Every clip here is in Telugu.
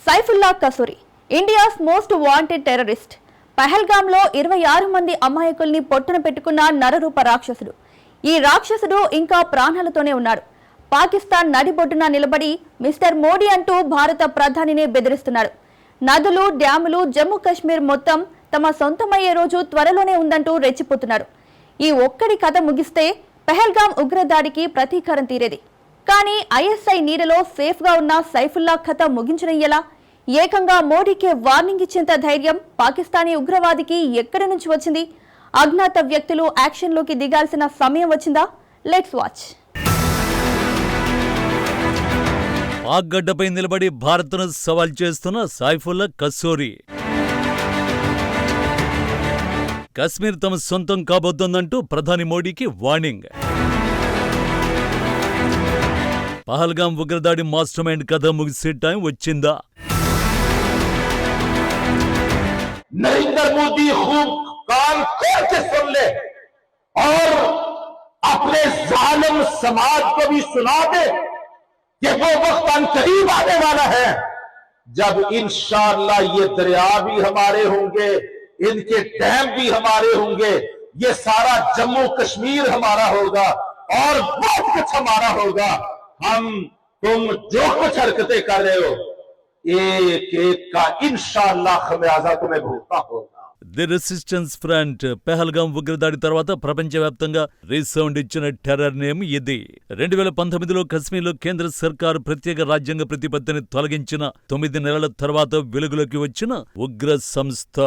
Saifullah Kasuri India's most wanted terrorist. పహల్గామ్లో 26 మంది అమాయకుల్ని పొట్టన పెట్టుకున్న నరరూప రాక్షసుడు. ఈ రాక్షసుడు ఇంకా ప్రాణాలతోనే ఉన్నాడు. పాకిస్తాన్ నడిబొడ్డున నిలబడి మిస్టర్ మోడీ అంటూ భారత ప్రధానినే బెదిరిస్తున్నాడు. నదులు, డ్యాములు, జమ్మూ కాశ్మీర్ మొత్తం తమ సొంతమయ్యే రోజు త్వరలోనే ఉందంటూ రెచ్చిపోతున్నాడు. ఈ ఒక్కడి కథ ముగిస్తే పహల్గామ్ ఉగ్రదాడికి ప్రతీకారం తీరేది. కానీ ఐఎస్ఐ నీడలో సేఫ్గా ఉన్న సైఫుల్లా కథ ముగించడం ఎలా? ఏకంగా మోడీకే వార్నింగ్ ఇచ్చేంత ధైర్యం పాకిస్తానీ ఉగ్రవాదికి ఎక్కడి నుంచి వచ్చింది? అజ్ఞాత వ్యక్తులు యాక్షన్లోకి దిగాల్సిన సమయం వచ్చిందా? Let's watch. పాక్ గడ్డపై నిలబడి భారత్ను సవాల్ చేస్తున్న సైఫుల్లా కసూరి. కశ్మీర్ తమ సొంతం కాబోతోందంటూ ప్రధాని మోడీకి వార్నింగ్. పహల్గామ్ ఉగ్రదాడి మాస్టర్ మైండ్ కథ ముగిసే టైం వచ్చిందా? नरेंद्र मोदी खूब कान खोल के सुन ले और अपने जालिम समाज को भी सुना दे कि वो वक्त अनकरीब आने वाला है जब इंशाअल्लाह ये दरिया भी हमारे होंगे, इनके डैम भी हमारे होंगे, ये सारा जम्मू कश्मीर हमारा होगा और बहुत कुछ हमारा होगा. हम तुम जो कुछ हरकतें कर रहे हो एक एक का इंशाअल्लाह खमियाजा तुम्हें भुगतना होगा. ది రెసిస్టెన్స్ ఫ్రంట్ పహల్గామ్ ఉగ్రదాడి తర్వాత ప్రపంచవ్యాప్తంగా రీసౌండ్ ఇచ్చిన టెర్రర్ నేమ్ ఇది. 2019లో కశ్మీర్లో కేంద్ర సర్కారు ప్రత్యేక రాజ్యాంగ ప్రతిపత్తిని తొలగించిన 9 నెలల తర్వాత వెలుగులోకి వచ్చిన ఉగ్ర సంస్థ.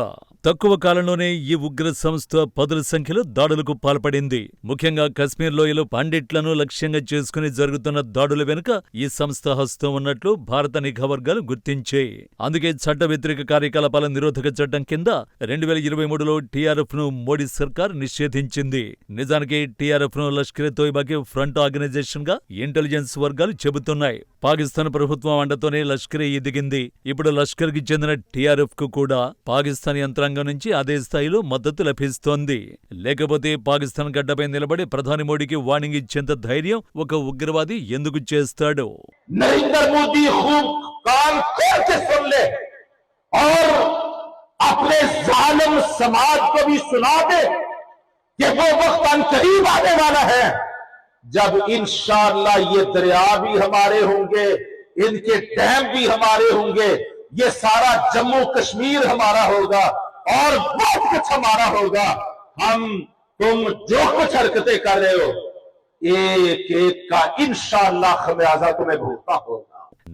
తక్కువ కాలంలోనే ఈ ఉగ్ర సంస్థ పదుల సంఖ్యలో దాడులకు పాల్పడింది. ముఖ్యంగా కశ్మీర్ లోయలో పండిట్లను లక్ష్యంగా చేసుకుని జరుగుతున్న దాడుల వెనుక ఈ సంస్థ హస్తం ఉన్నట్లు భారత నిఘా వర్గాలు గుర్తించాయి. అందుకే చట్ట వ్యతిరేక కార్యకలాపాల నిరోధక చట్టం కింద 2023లో టీఆర్ఎఫ్ ను మోడీ సర్కార్ నిషేధించింది. నిజానికి టీఆర్ఎఫ్ ను లష్కరే తోయిబాకి ఫ్రంట్ ఆర్గనైజేషన్ గా ఇంటెలిజెన్స్ వర్గాలు చెబుతున్నాయి. పాకిస్తాన్ ప్రభుత్వం అండతోనే లష్కరే ఎదిగింది. ఇప్పుడు లష్కర్ కి చెందిన టీఆర్ఎఫ్ కు కూడా పాకిస్తాన్ యంత్రాంగం నుంచి అదే స్థాయిలో మద్దతు లభిస్తోంది. లేకపోతే పాకిస్తాన్ గడ్డపై నిలబడి ప్రధాని మోడీకి వార్నింగ్ ఇచ్చేంత ధైర్యం ఒక ఉగ్రవాది ఎందుకు చేస్తాడు? नरेंद्र मोदी खूब कान खोल के सुन ले और अपने जालिम समाज को भी सुना दे कि वो वक्त अनकरीब आने वाला है जब इंशाअल्लाह ये दरिया भी हमारे होंगे, इनके डैम भी हमारे होंगे, ये सारा जम्मू कश्मीर हमारा होगा और बहुत कुछ हमारा होगा. हम तुम जो कुछ हरकतें कर रहे हो एक एक का इंशाअल्लाह खमियाजा तुम्हें भुगतना होगा.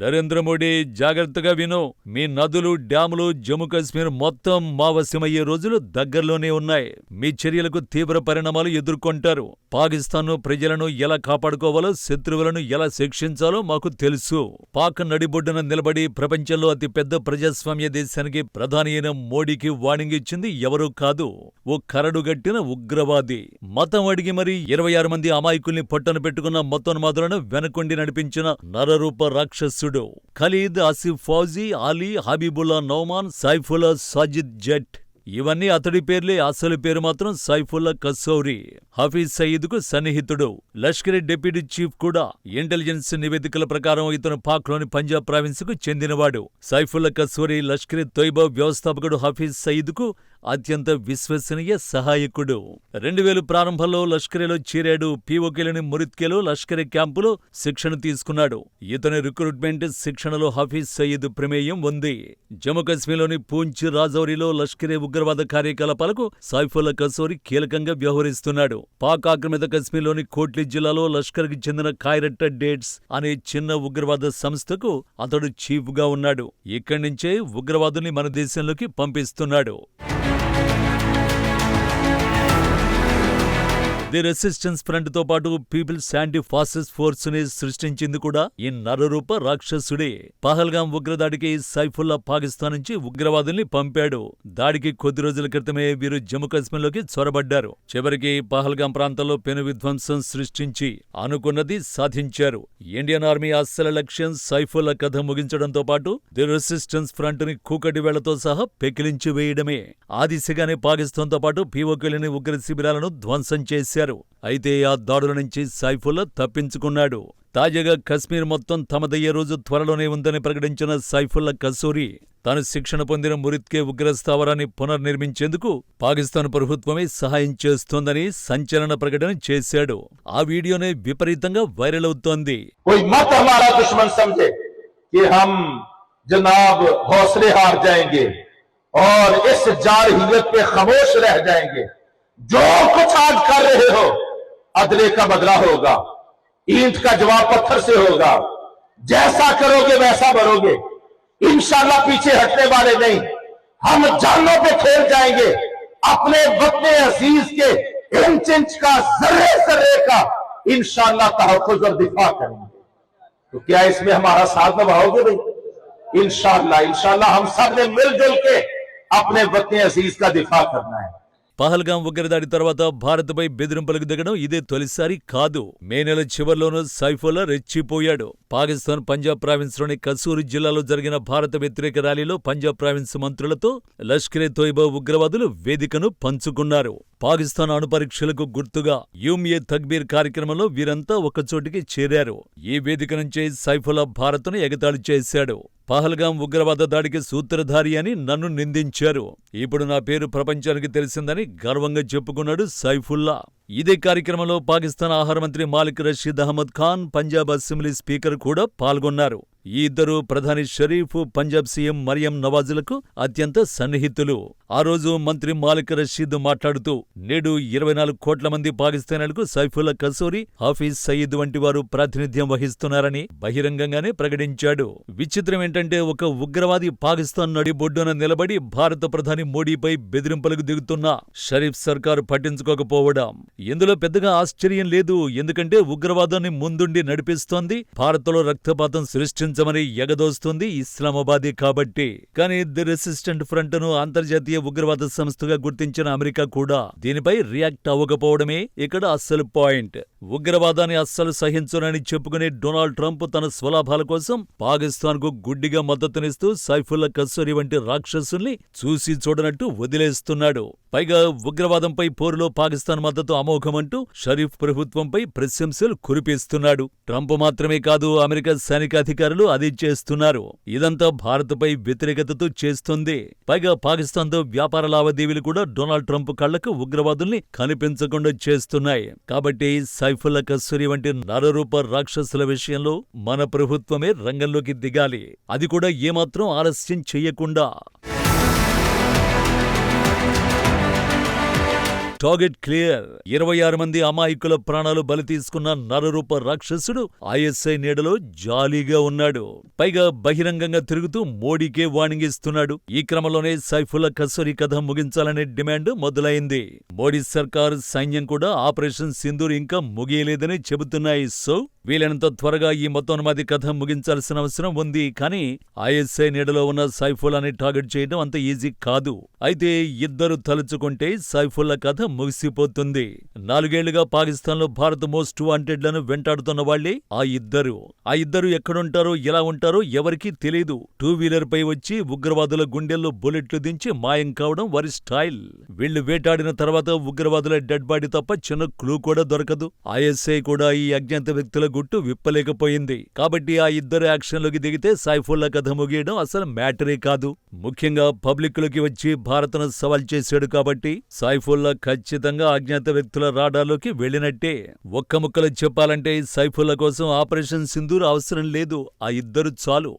నరేంద్ర మోడీ జాగ్రత్తగా విను. మీ నదులు, డ్యాములు, జమ్మూ కాశ్మీర్ మొత్తం మా వశమయ్యే రోజులు దగ్గరలోనే ఉన్నాయి. మీ చర్యలకు తీవ్ర పరిణామాలు ఎదుర్కొంటారు. పాకిస్తాన్ను, ప్రజలను ఎలా కాపాడుకోవాలో, శత్రువులను ఎలా శిక్షించాలో మాకు తెలుసు. పాక్ నడిబొడ్డున నిలబడి ప్రపంచంలో అతిపెద్ద ప్రజాస్వామ్య దేశానికి ప్రధాని అయిన మోడీకి వార్నింగ్ ఇచ్చింది ఎవరూ కాదు, ఓ కరడుగట్టిన ఉగ్రవాది. మతం అడిగి మరీ 26 మంది అమాయకుల్ని పొట్టన పెట్టుకున్న మతోన్మాదులను వెనకొండి నడిపించిన నరరూప రాక్షసు ఖలీద్, ఆసిఫ్ ఫౌజీ, అలీ, హబీబుల్లా నౌమాన్, సైఫుల్లా సాజిద్ జట్ ఇవన్నీ అతడి పేర్లే. అసలు పేరు మాత్రం సైఫుల్లా కసూరి. హఫీజ్ సయీద్ కు సన్నిహితుడు. లష్కరే డిప్యూటీ చీఫ్ కూడా. ఇంటెలిజెన్స్ నివేదికల ప్రకారం ఇతను పాక్లోని పంజాబ్ ప్రావిన్స్ కు చెందినవాడు. సైఫుల్లా కసూరి లష్కరే తోయిబా వ్యవస్థాపకుడు హఫీజ్ సయీద్ కు అత్యంత విశ్వసనీయ సహాయకుడు. 2000 ప్రారంభంలో లష్కరేలో చేరాడు. పీఓకేలోని మురిత్కేలో లష్కరే క్యాంపులో శిక్షణ తీసుకున్నాడు. ఇతని రిక్రూట్మెంట్ శిక్షణలో హఫీజ్ సయీద్ ప్రమేయం ఉంది. జమ్మూ కాశ్మీర్లోని పూంచ్, రాజౌరిలో లష్కరే ఉగ్రవాద కార్యకలాపాలకు సైఫుల్లా కసూరి కీలకంగా వ్యవహరిస్తున్నాడు. పాక్ ఆక్రమిత కశ్మీర్లోని కోట్లీ జిల్లాలో లష్కర్ కి చెందిన ఖైరట్ డేట్స్ అనే చిన్న ఉగ్రవాద సంస్థకు అతడు చీఫ్ గా ఉన్నాడు. ఇక్కడి నుంచే ఉగ్రవాదుల్ని మన దేశంలోకి పంపిస్తున్నాడు. ది రెసిస్టెన్స్ ఫ్రంట్ తో పాటు పీపుల్స్ యాంటీ ఫాసిస్ట్ ఫోర్స్ ని సృష్టించింది కూడా ఈ నరరూప రాక్షసుడే. పహల్గామ్ ఉగ్రదాడికి సైఫుల్లా పాకిస్తాన్ నుంచి ఉగ్రవాదుల్ని పంపాడు. దాడికి కొద్ది రోజుల క్రితమే వీరు జమ్మూ కాశ్మీర్లోకి చొరబడ్డారు. చివరికి పహల్గామ్ ప్రాంతంలో పెను విధ్వంసం సృష్టించి అనుకున్నది సాధించారు. ఇండియన్ ఆర్మీ అస్సల లక్ష్యం సైఫుల్లా కథ ముగించడంతో పాటు ది రెసిస్టెన్స్ ఫ్రంట్ ని కూకటి వేళ్లతో సహా పెకిలించి వేయడమే. ఆ దిశగానే పాకిస్తాన్ తో పాటు పీఓకేలోని ఉగ్ర శిబిరాలను ధ్వంసం చేశారు. అయితే ఆ దాడుల నుంచి సైఫుల్లా తప్పించుకున్నాడు. తాజాగా కశ్మీర్ మొత్తం తమదయ్యే రోజు త్వరలోనే ఉందని ప్రకటించిన సైఫుల్లా కసూరి తాను శిక్షణ పొందిన మురిత్కే ఉగ్రస్థావరాన్ని పునర్నిర్మించేందుకు పాకిస్తాన్ ప్రభుత్వమే సహాయం చేస్తోందని సంచలన ప్రకటన చేశాడు. ఆ వీడియోనే విపరీతంగా వైరల్ అవుతోంది. कोई मत हमारा दुश्मन समझे कि हम जनाब हौसले हार जाएंगे और इस जारहियत पे खामोश रह जाएंगे। जो कुछ आज कर रहे हो अदले का बदला होगा, ईंट का जवाब पत्थर से होगा। जैसा करोगे वैसा भरोगे। इंशाल्लाह पीछे हटने वाले नहीं, हम जानों पे खेल जाएंगे। अपने वतन अजीज के इंच इंच का जर्रे जर्रे का इंशाल्लाह तहफ़्फ़ुज़ और दिफा करेंगे। तो क्या इसमें हमारा साथ निभाओगे भाई? इंशाल्लाह हम सब ने मिलजुल के अपने वतन अजीज का दिफा करना है। పహల్గాం ఉగ్రదాడి తర్వాత భారత్పై బెదిరింపులకు దిగడం ఇదే తొలిసారి కాదు. మే నెల చివర్లోనూ సైఫుల్లా రెచ్చిపోయాడు. పాకిస్తాన్ పంజాబ్ ప్రావిన్స్లోని కసూరు జిల్లాలో జరిగిన భారత వ్యతిరేక ర్యాలీలో పంజాబ్ ప్రావిన్స్ మంత్రులతో లష్కరే తోయిబా ఉగ్రవాదులు వేదికను పంచుకున్నారు. పాకిస్తాన్ అణుపరీక్షలకు గుర్తుగా యూమ్-ఏ తక్బీర్ కార్యక్రమంలో వీరంతా ఒకచోటికి చేరారు. ఈ వేదిక నుంచే సైఫుల్లా భారత్ను ఎగతాళి చేశాడు. పహల్గాం ఉగ్రవాద దాడికి సూత్రధారి అని నన్ను నిందించారు. ఇప్పుడు నా పేరు ప్రపంచానికి తెలిసిందని గర్వంగా చెప్పుకున్నాడు సైఫుల్లా. ఇదే కార్యక్రమంలో పాకిస్తాన్ ఆహార మంత్రి మాలిక్ రషీద్ అహ్మద్ ఖాన్, పంజాబ్ అసెంబ్లీ స్పీకర్ కూడా పాల్గొన్నారు. ఈ ఇద్దరు ప్రధాని షరీఫ్, పంజాబ్ సీఎం మరియం నవాజులకు అత్యంత సన్నిహితులు. ఆ రోజు మంత్రి మాలిక్ రషీద్ మాట్లాడుతూ నేడు 24 కోట్ల మంది పాకిస్తానీలకు సైఫుల్లా కసూరి, హాఫీజ్ సయీద్ వంటి వారు ప్రాతినిధ్యం వహిస్తున్నారని బహిరంగంగానే ప్రకటించాడు. విచిత్రం ఏంటంటే ఒక ఉగ్రవాది పాకిస్తాన్ నడిబొడ్డున నిలబడి భారత ప్రధాని మోడీపై బెదిరింపులకు దిగుతున్న షరీఫ్ సర్కారు పట్టించుకోకపోవడం. ఇందులో పెద్దగా ఆశ్చర్యం లేదు. ఎందుకంటే ఉగ్రవాదాన్ని ముందుండి నడిపిస్తోంది, భారత్లో రక్తపాతం సృష్టించమని ఎగదోస్తుంది ఇస్లామాబాదే కాబట్టి. కానీ ది రెసిస్టెంట్ ఫ్రంట్ ను అంతర్జాతీయ ఉగ్రవాద సంస్థగా గుర్తించిన అమెరికా కూడా దీనిపై రియాక్ట్ అవ్వకపోవడమే ఇక్కడ అస్సలు పాయింట్. ఉగ్రవాదాన్ని అస్సలు సహించనని చెప్పుకునే డొనాల్డ్ ట్రంప్ తన స్వలాభాల కోసం పాకిస్తాన్ కు గుడ్డిగా మద్దతునిస్తూ సైఫుల్లా కసూరి వంటి రాక్షసుల్ని చూసి చూడనట్టు వదిలేస్తున్నాడు. పైగా ఉగ్రవాదంపై పోరులో పాకిస్తాన్ మద్దతు అమోఘమంటూ షరీఫ్ ప్రభుత్వంపై ప్రశంసలు కురిపిస్తున్నాడు. ట్రంప్ మాత్రమే కాదు, అమెరికా సైనికాధికారులు అది చేస్తున్నారు. ఇదంతా భారత్పై వ్యతిరేకతతో చేస్తుంది. పైగా పాకిస్తాన్తో వ్యాపార లావాదేవీలు కూడా డొనాల్డ్ ట్రంప్ కళ్లకు ఉగ్రవాదుల్ని కనిపించకుండా చేస్తున్నాయి. కాబట్టి సైఫుల్లా కసూరి వంటి నరరూప రాక్షసుల విషయంలో మన ప్రభుత్వమే రంగంలోకి దిగాలి. అది కూడా ఏమాత్రం ఆలస్యం చెయ్యకుండా. Target clear. 26 మంది అమాయకుల ప్రాణాలు బలి తీసుకున్న నరరూప రాక్షసుడు ఐఎస్ఐ నీడలో జాలీగా ఉన్నాడు. పైగా బహిరంగంగా తిరుగుతూ మోడీకే వార్నింగ్ ఇస్తున్నాడు. ఈ క్రమంలోనే సైఫుల్లా కసూరి కథ ముగించాలనే డిమాండ్ మొదలైంది. మోడీ సర్కార్, సైన్యం కూడా ఆపరేషన్ సింధూర్ ఇంకా ముగియలేదని చెబుతున్నాయి. సో వీలైనంత త్వరగా ఈ మొత్తోన్మాది కథ ముగించాల్సిన అవసరం ఉంది. కానీ ఐఎస్ఐ నీడలో ఉన్న సైఫుల్లాని టార్గెట్ చేయడం అంత ఈజీ కాదు. అయితే ఇద్దరు తలుచుకుంటే సైఫుల్లా కథ ముగిసిపోతుంది. 4 ఏళ్లుగా పాకిస్తాన్లో భారత్ మోస్ట్ వాంటెడ్లను వెంటాడుతున్న వాళ్లే ఆ ఇద్దరు ఎక్కడుంటారో, ఎలా ఉంటారో ఎవరికీ తెలీదు. 2 వీలర్ పై వచ్చి ఉగ్రవాదుల గుండెల్లో బుల్లెట్లు దించి మాయం కావడం వారి స్టైల్. వీళ్లు వేటాడిన తర్వాత ఉగ్రవాదుల డెడ్ బాడీ తప్ప చిన్న క్లూ కూడా దొరకదు. ఐఎస్ఐ కూడా ఈ అజ్ఞాత వ్యక్తుల గుట్టు విప్పలేకపోయింది. కాబట్టి ఆ ఇద్దరు యాక్షన్లోకి దిగితే సైఫుల్లా కథ ముగియడం అసలు మ్యాటరే కాదు. ముఖ్యంగా పబ్లిక్ లోకి వచ్చి భారత్ను సవాల్ చేశాడు కాబట్టి సైఫుల్లా ఖచ్చితంగా అజ్ఞాత వ్యక్తుల రాడార్లోకి వెళ్లినట్టే. ఒక్క ముక్కలో చెప్పాలంటే సైఫుల్లా కోసం ఆపరేషన్ సింధూర్ అవసరం లేదు. ఆ ఇద్దరు చాలు.